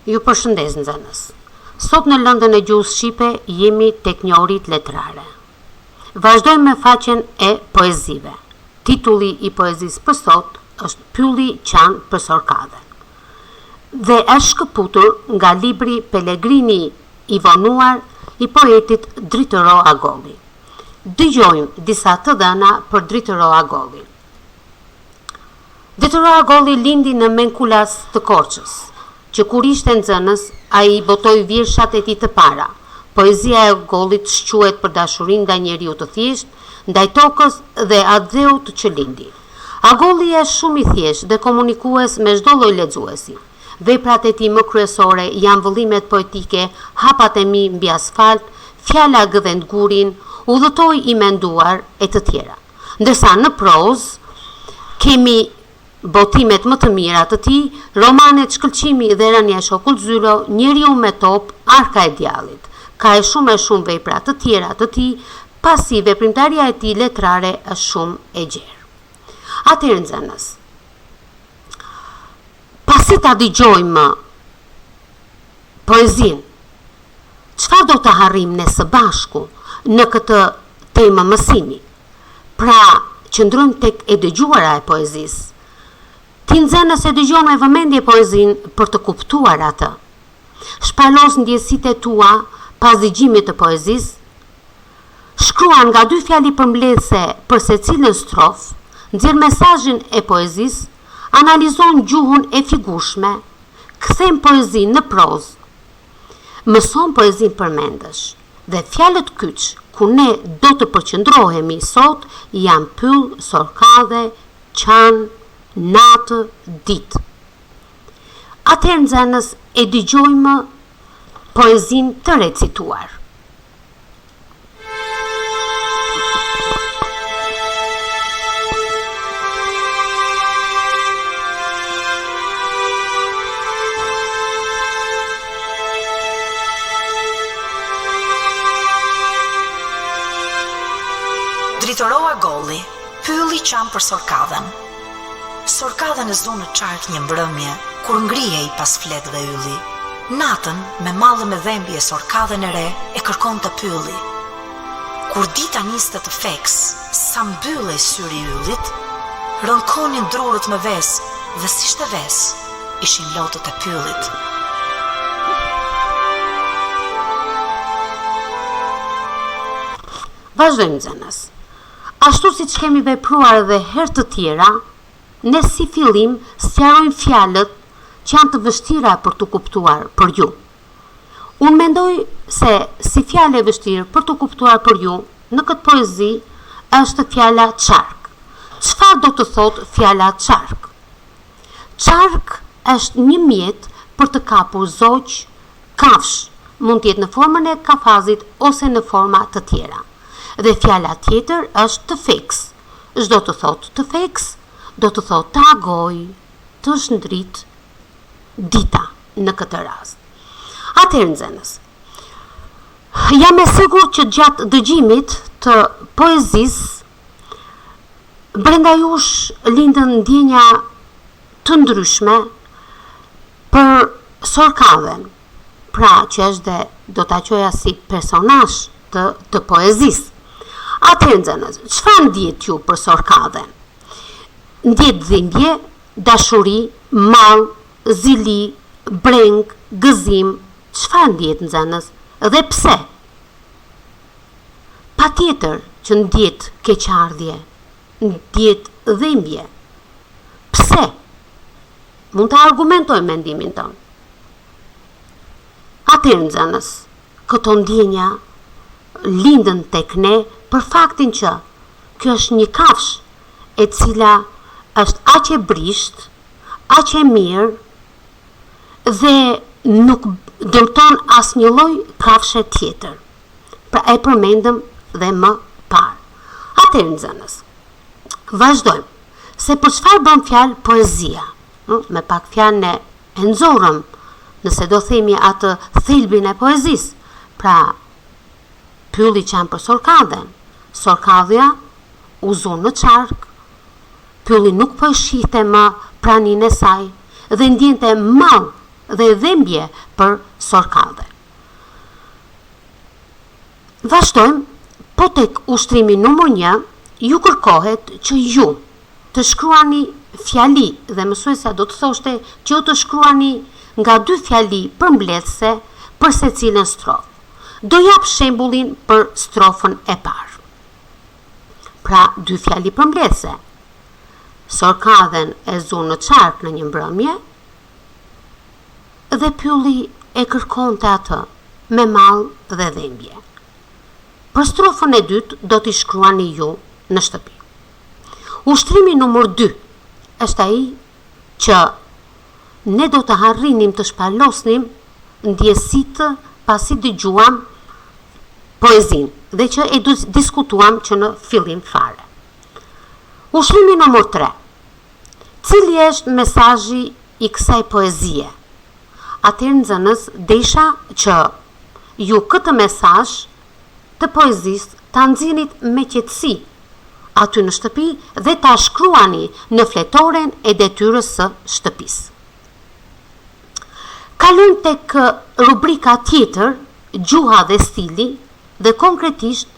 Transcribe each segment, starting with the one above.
Ju përshëndes nxënës. Sot në lëndën e gjuhës shqipe jemi tek njohuritë letrare. Vazhdojmë me faqen e poezive. Titulli i poezisë për sot është Pylli Qan për Sorkadhen. Dhe është shkëputur nga libri Pellegrini i vonuar i poetit Dritëro Agolli. Dëgjojmë disa të dhëna për Dritëro Agolli. Dritëro Agolli lindi në Menkulas të Korçës, që kur ishte nxënës, ai botoi virshat e tij të para. Poezia e Agollit shquhet për dashurinë ndaj njeriu të thjeshtë, ndaj tokës dhe adheut që lindi. Agolli është shumë i thjeshtë dhe komunikues me çdo lloj lexuesi. Veprat e tij më kryesore janë vëllimet poetike, hapat e mi mbi asfalt, fjala gëdhend gurin, udhëtoi i menduar e të tjera. Ndërsa në prozë kemi botimet më të mira të tij, romanet Shkëlqimi dhe Rënia e Shokut Zyro, Njeriu me top, Arka e Djallit. Ka e shumë vepra të tjera të tij, pasi veprimtaria e tij letrare është shumë e gjerë. Atëherë nxënës, pasi ta dëgjojmë poezinë, çfarë do të harrim ne së bashku në këtë temë mësimi? Pra, qëndrojmë tek e dëgjuara e poezisë. Ti nxënës e dëgjon me vëmendje poezinë për të kuptuar atë. Shpalos ndjesitë tua pas dëgjimit të poezisë. Shkruan nga 2 fjali përmbledhëse për secilën strofë, nxjerr mesazhin e poezisë, analizon gjuhën e figurshme, kthen poezinë në prozë, mëson poezinë përmendesh, dhe fjalët kyç ku ne do të përqendrohemi sot janë pyll, sorkadhe, qan, natë, ditë. Atëherë nxënës e dëgjojmë poezinë të recituar. Dritëro Agolli, Pylli Qan për Sorkadhen. Sorkadhen e zdo në qark një mbrëmje, kur ngrihej pas fletëve ylli. Natën, me mallë me dhembje, Sorkadhen e re e kërkon të pylli. Kur dita niste të feks, sa mbyllej syri yllit, rënkonin drurët me ves, dhe si shte ves, ishin lotët e pyllit. Vazhdojmë nxënës. Ashtu si që kemi vepruar dhe herë të tjera, ne si fillim sqarojmë fjalët që janë të vështira për të kuptuar për ju. Unë mendoj se si fjalë e vështirë për të kuptuar për ju në këtë poezi është fjala çark. Çfarë do të thotë fjala çark? Çark është një mjet për të kapur zogj, kafsh, mund të jetë në formën e kafazit ose në forma të tjera. Dhe fjala tjetër është të feks. Çdo të thotë të feks, do të thotë të agoj, të shndrit dita në këtë rast. Atëherë nxënës, jam e sigurt që gjatë dëgjimit të poezisë brenda jush lindën ndjenja të ndryshme për Sorkadhen, pra që është dhe do ta qoja si personazh të poezisë. Atëherë nxënës, çfarë ndjet ju për Sorkadhen? Ndjet dhimbje, dashuri, mall, zili, breng, gëzim, çfarë ndjet nxënës dhe pse? Patjetër që ndjet keqardhje, ndjet dhimbje. Pse? Mund të argumentojmë mendimin tonë. Atëherë nxënës, këto ndjenja lindën tek ne për faktin që kjo është një kafsh e cila është aq e brisht, aq e mirë dhe nuk dëmton asnjë lloj kafshe tjetër. Pra e përmendëm dhe më parë. Atëherë nxënës, vazhdojmë. Se për çfarë bën fjalë poezia? Me pak fjalë e nxorrëm, nëse do themi atë thelbin e poezisë. Pra, Pylli Qan për Sorkadhen. Sorkadhja u zon në qark, pylli nuk po e shihte më praninë e saj dhe ndjente mall dhe dhembje për sorkallë. Vazhdojmë, po tek ushtrimi numër 1, ju kërkohet që ju të shkruani fjali dhe mësuesja do të thoshte që ju të shkruani nga 2 fjali përmbledhëse për secilën strofë. Do jap shembullin për strofën e parë. Pra 2 fjali përmbledhëse. Sorkadhen e zu në qark në një mbrëmje dhe pylli e kërkonte atë me mall dhe dhembje. Për strofën e dytë do t'i shkruani ju në shtëpi. Ushtrimi numër 2 është ai që ne do të harrinim të shpalosnim ndjesitë pasi dëgjuam poezinë dhe që e diskutuam që në fillim fare. Ushtrimi numër 3. Cili është mesazhi i kësaj poezie? Atëherë nxënës desha që ju këtë mesazh të poezisë ta nxjinit me qetësi aty në shtëpi dhe ta shkruani në fletoren e detyrës së shtëpisë. Kalojmë tek rubrika tjetër, gjuha dhe stili, dhe konkretisht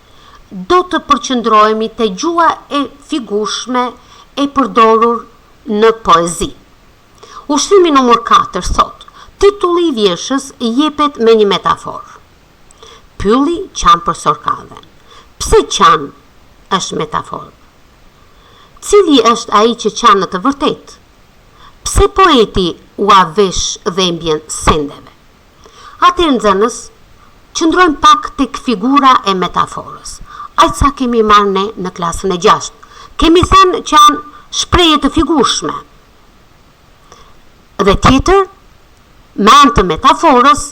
do të përqendrohemi te gjuha e figurshme e përdorur në poezi. Ushtrimi numër 4 thot: titulli i vjershës jepet me një metaforë. Pylli qan për sorkallën. Pse qan është metaforë? Cili është ai që qan në të vërtetë? Pse poeti u avesh dhembjen sendeve? Atëherë nxënës, qëndrojmë pak tek figura e metaforës. Aq sa kemi marrë ne në klasën e 6. Kemi thënë që janë shprehje të figurshme. Dhe tjetër, me anë të metaforës,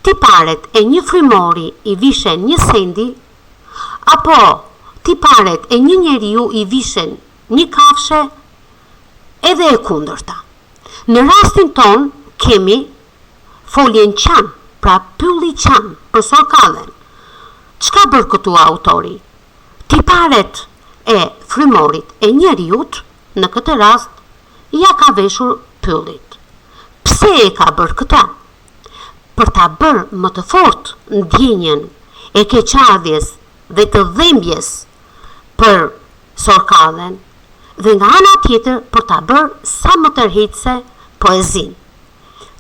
tiparet e një frymori i vishen një sendi, apo tiparet e një njeriu i vishen një kafshë, edhe e kundërta. Në rastin ton kemi foljen qan, pra pylli qan për sorkallën. Çka bër këtu autori? Tiparet e frymorit e njeriut, në këtë rast, ja ka veshur pyllit. Pse e ka bër këtë? Për ta bërë më të fortë ndjenjen e keqardhjes dhe të dhembjes për sorkallën, dhe nga ana tjetër për ta bërë sa më tërheqëse poezinë.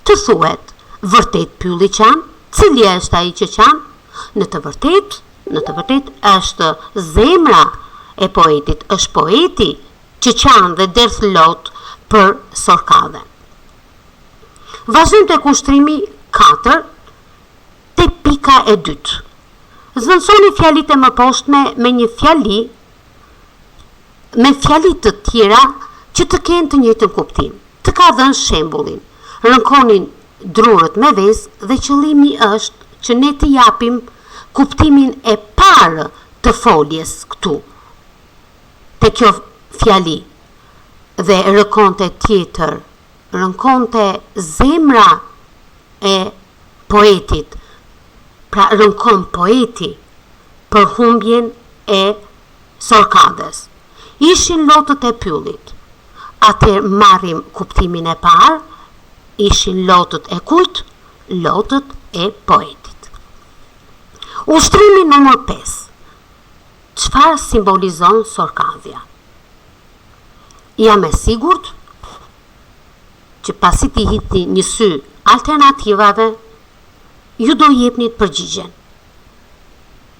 Të thuhet, vërtet pylli qan? Cili është ai që qan? Në të vërtetë është zemra e poetit, është poeti që qan dhe derdh lot për sorkallën. Vazhdojmë tek ushtrimi 4, te pika e 2. Zvendësoni fjalit e mëposhtme me një fjali, me fjalit të tjera që të kenë të njëjtën kuptim. Të ka dhënë shembullin. Rënkonin drurët me vezë dhe qëllimi është që ne të japim kuptimin e parë të foljes këtu. Te kjo fjali dhe rënkonte tjetër, rënkonte zemra e poetit, pra rënkon poeti për humbjen e sorkallës. Ishin lotët e pyllit. Atëherë marrim kuptimin e parë, ishin lotët e kujt? Lotët e poetit. Ushtrimi numër 5. Çfarë simbolizon sorkallja? Jam e sigurt që pasi ti hidhni një sy alternativave, ju do jepni përgjigjen.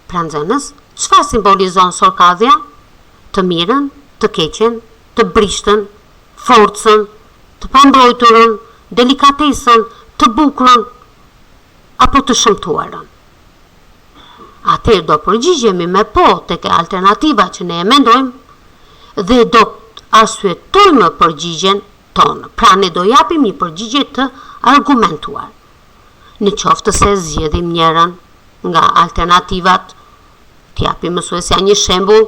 Pra nxënës, çfarë simbolizon sorkallja? Të mirën, të keqen, të brishtën, forcën, të pambrojturën, delikatesën, të bukurën, apo të shëmtuarën. Atëherë do përgjigjemi me po tek alternativa që ne e mendojmë dhe do arsyetojmë përgjigjen tonë. Pra ne do japim një përgjigje të argumentuar. Në qoftë se zgjedhim njërin nga alternativat, t'japim mësuesja një shembull.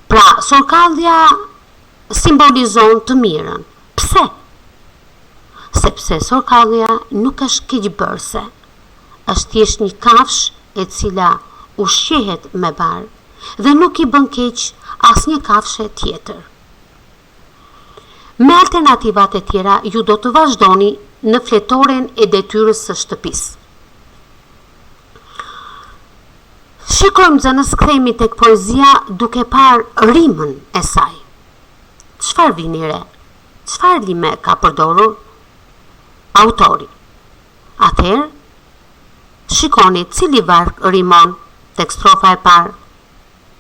Pra, sorkallja simbolizon të mirën. Pse? Sepse sorkallja nuk është keqbërse, është thjesht një kafshë e cila ushqehet me bar dhe nuk i bën keq asnjë kafshë tjetër. Me alternativat e tjera ju do të vazhdoni në fletoren e detyrës së shtëpisë. Shikojmë nxënës, kthehemi tek poezia duke parë rimën e saj. Çfarë vini re? Çfarë rime ka përdorur autori? Atëherë, shikoni cili varg rimon tek strofa e parë,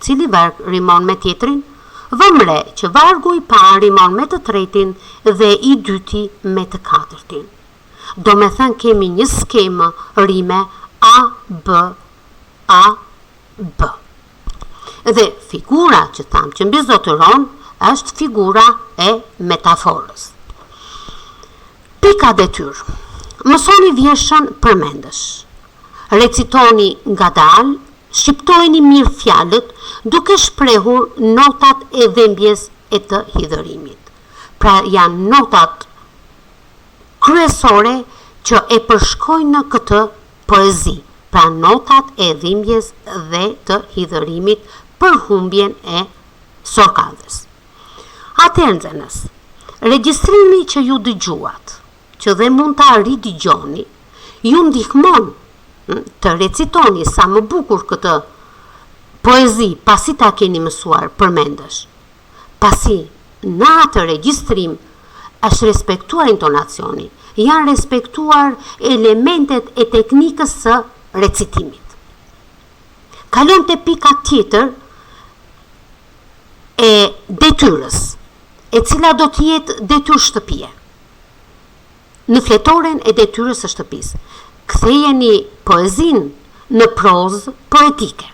cili varg rimon me tjetrin. Vëmë re që vargu i parë rimon me të tretin dhe i dyti me të katërtin. Do me thënë kemi një skemë rime A, B, A, B. Dhe figura që thamë që mbi zotëron është figura e metaforës. Pika detyrë. Mësoni vjeshën përmendësh. Recitoni ngadalë, shqiptojeni mirë fjalët duke shprehur notat e dhimbjes e të hidhërimit. Pra janë notat kryesore që e përshkojnë në këtë poezi. Pra notat e dhimbjes dhe të hidhërimit për humbjen e Sorkadhës. Atëherë nxënës, regjistrimi që ju dëgjuat, që dhe mund ta ridëgjoni, ju ndihmon të recitoni sa më bukur këtë poezi pasi ta keni mësuar përmendesh. Pasi në atë regjistrim është respektuar intonacioni, janë respektuar elementet e teknikës së recitimit. Kalojmë te pika tjetër e detyrës, e cila do të jetë detyrë shtëpie. Në fletoren e detyrës së shtëpisë, kthejeni poezinë në prozë poetike.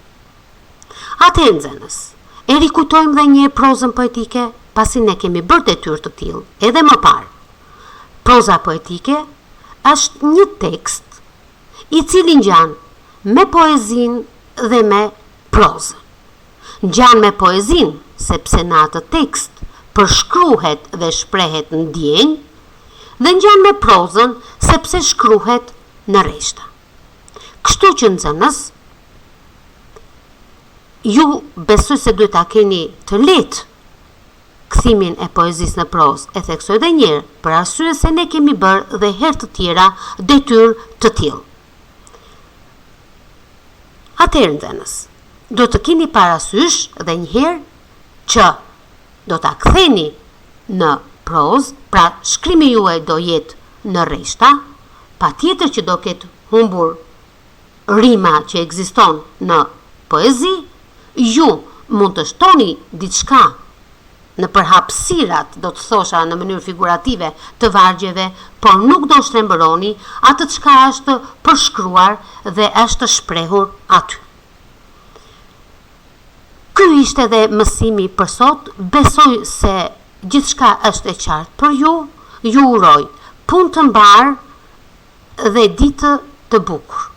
Atëherë nxënës, e rikujtojmë dhe një prozën poetike, pasi ne kemi bërë detyrë të tillë edhe më parë. Proza poetike është një tekst i cili ngjan me poezinë dhe me prozën. Ngjan me poezinë sepse në atë tekst përshkruhet dhe shprehet ndjenjë, dhe ngjan me prozën sepse shkruhet në rreshta. Kështu që nxënës, ju besoj se duhet ta keni të lehtë kthimin e poezisë në prozë. E theksoj edhe një herë, për arsye se ne kemi bërë dhe herë të tjera detyrë të tillë. Atëherë nxënës, do të keni parasysh dhe një herë që do ta ktheni në prozë, pra shkrimi juaj do jetë në rreshta, patjetër që do ketë humbur rima që ekziston në poezi. Ju mund të shtoni diçka në përhapësirat, do të thosha në mënyrë figurative, të vargjeve, por nuk do shtrembëroni atë çka është përshkruar dhe është shprehur aty. Ky ishte edhe mësimi për sot. Besoj se gjithçka është e qartë për ju. Ju uroj punë të mbarë dhe ditë të bukur.